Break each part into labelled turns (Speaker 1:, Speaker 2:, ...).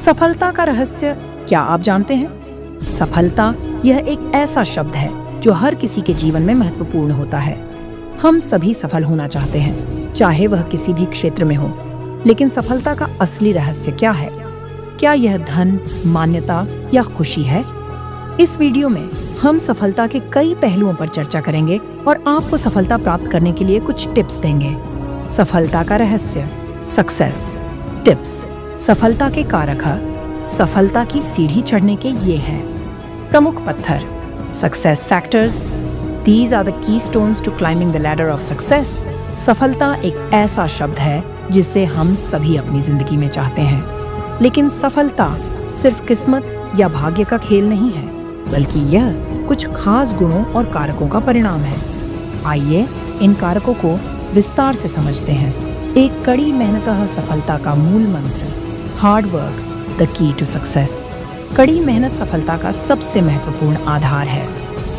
Speaker 1: सफलता का रहस्य क्या आप जानते हैं? सफलता यह एक ऐसा शब्द है जो हर किसी के जीवन में महत्वपूर्ण होता है। हम सभी सफल होना चाहते हैं, चाहे वह किसी भी क्षेत्र में हो। लेकिन सफलता का असली रहस्य क्या है? क्या यह धन, मान्यता या खुशी है? इस वीडियो में हम सफलता के कई पहलुओं पर चर्चा करेंगे और आपको सफलता प्राप्त करने के लिए कुछ टिप्स देंगे। सफलता का रहस्य, सक्सेस टिप्स। सफलता के कारक, सफलता की सीढ़ी चढ़ने के ये हैं। प्रमुख पत्थर, success factors. These are the keystones to climbing the ladder of success. सफलता एक ऐसा शब्द है जिसे हम सभी अपनी जिंदगी में चाहते हैं, लेकिन सफलता सिर्फ किस्मत या भाग्य का खेल नहीं है, बल्कि यह कुछ खास गुणों और कारकों का परिणाम है। आइए इन कारकों को विस्तार से समझते हैं। एक कड़ी मेहनत सफलता का मूल मंत्र, hard work the key to success. कड़ी मेहनत सफलता का सबसे महत्वपूर्ण आधार है।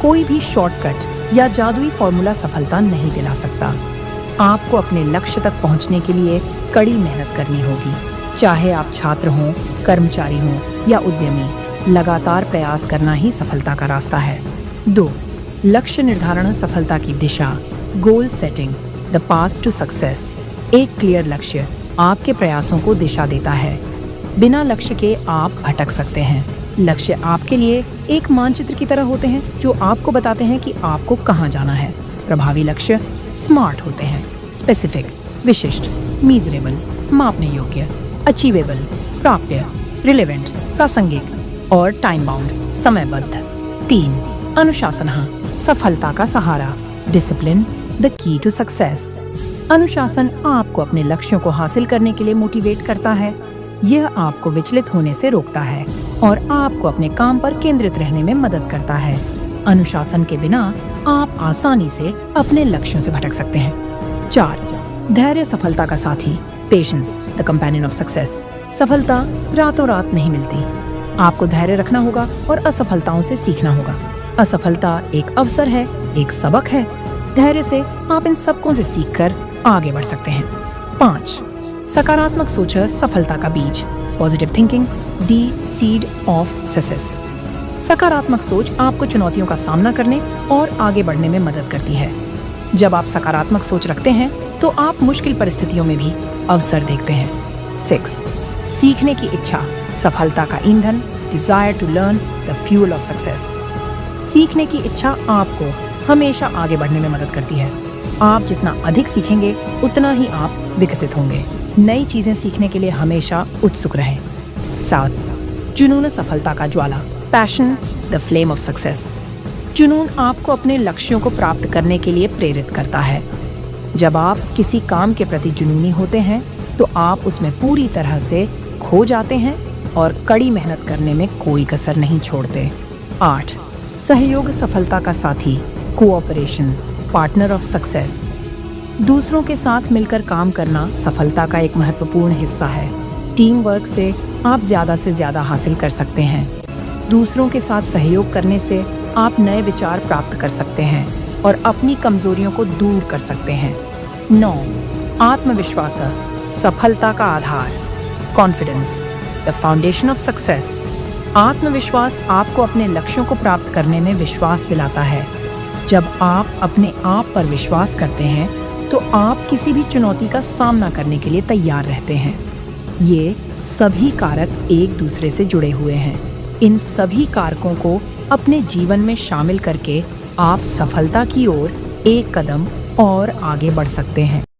Speaker 1: कोई भी शॉर्टकट या जादुई फॉर्मूला सफलता नहीं दिला सकता। आपको अपने लक्ष्य तक पहुंचने के लिए कड़ी मेहनत करनी होगी। चाहे आप छात्र हों, कर्मचारी हों या उद्यमी, लगातार प्रयास करना ही सफलता का रास्ता है। 2. लक्ष्य निर्धारण सफलता की दिशा, goal setting the path to success. एक क्लियर लक्ष्य आपके प्रयासों को दिशा देता है। बिना लक्ष्य के आप भटक सकते हैं। लक्ष्य आपके लिए एक मानचित्र की तरह होते हैं जो आपको बताते हैं कि आपको कहां जाना है। प्रभावी लक्ष्य स्मार्ट होते हैं, स्पेसिफिक विशिष्ट, मीजरेबल मापने योग्य, अचीवेबल प्राप्य, रिलेवेंट प्रासंगिक और टाइम बाउंड समयबद्ध। 3. अनुशासन सफलता का सहारा, discipline the key to success. अनुशासन आपको अपने लक्ष्यों को हासिल करने के लिए मोटिवेट करता है। यह आपको विचलित होने से रोकता है और आपको अपने काम पर केंद्रित रहने में मदद करता है। अनुशासन के बिना आप आसानी से अपने लक्ष्यों से भटक सकते हैं। 4. धैर्य सफलता का साथी, patience the companion of success. सफलता रातों रात नहीं मिलती। आपको धैर्य रखना होगा और असफलताओं से सीखना होगा। असफलता एक अवसर है, एक सबक है। धैर्य से आप इन सबकों से सीखकर आगे बढ़ सकते हैं। 5. सकारात्मक सोच सफलता का बीज, positive thinking the seed of success. सकारात्मक सोच आपको चुनौतियों का सामना करने और आगे बढ़ने में मदद करती है। जब आप सकारात्मक सोच रखते हैं तो आप मुश्किल परिस्थितियों में भी अवसर देखते हैं। 6. सीखने की इच्छा सफलता का ईंधन, desire to learn the fuel of success. सीखने की इच्छा आपको हमेशा आगे बढ़ने में मदद करती है। आप जितना अधिक सीखेंगे उतना ही आप विकसित होंगे। नई चीजें सीखने के लिए हमेशा उत्सुक रहें। 7. जुनून सफलता का ज्वाला, passion the flame of success. जुनून आपको अपने लक्ष्यों को प्राप्त करने के लिए प्रेरित करता है। जब आप किसी काम के प्रति जुनूनी होते हैं तो आप उसमें पूरी तरह से खो जाते हैं और कड़ी मेहनत करने में कोई कसर नहीं छोड़ते। 8. सहयोग सफलता का साथी, कोऑपरेशन पार्टनर ऑफ सक्सेस। दूसरों के साथ मिलकर काम करना सफलता का एक महत्वपूर्ण हिस्सा है। टीम वर्क से आप ज़्यादा से ज़्यादा हासिल कर सकते हैं। दूसरों के साथ सहयोग करने से आप नए विचार प्राप्त कर सकते हैं और अपनी कमजोरियों को दूर कर सकते हैं। 9. आत्मविश्वास सफलता का आधार, confidence the foundation of success. आत्मविश्वास आपको अपने लक्ष्यों को प्राप्त करने में विश्वास दिलाता है। जब आप अपने आप पर विश्वास करते हैं तो आप किसी भी चुनौती का सामना करने के लिए तैयार रहते हैं। ये सभी कारक एक दूसरे से जुड़े हुए हैं। इन सभी कारकों को अपने जीवन में शामिल करके आप सफलता की ओर एक कदम और आगे बढ़ सकते हैं।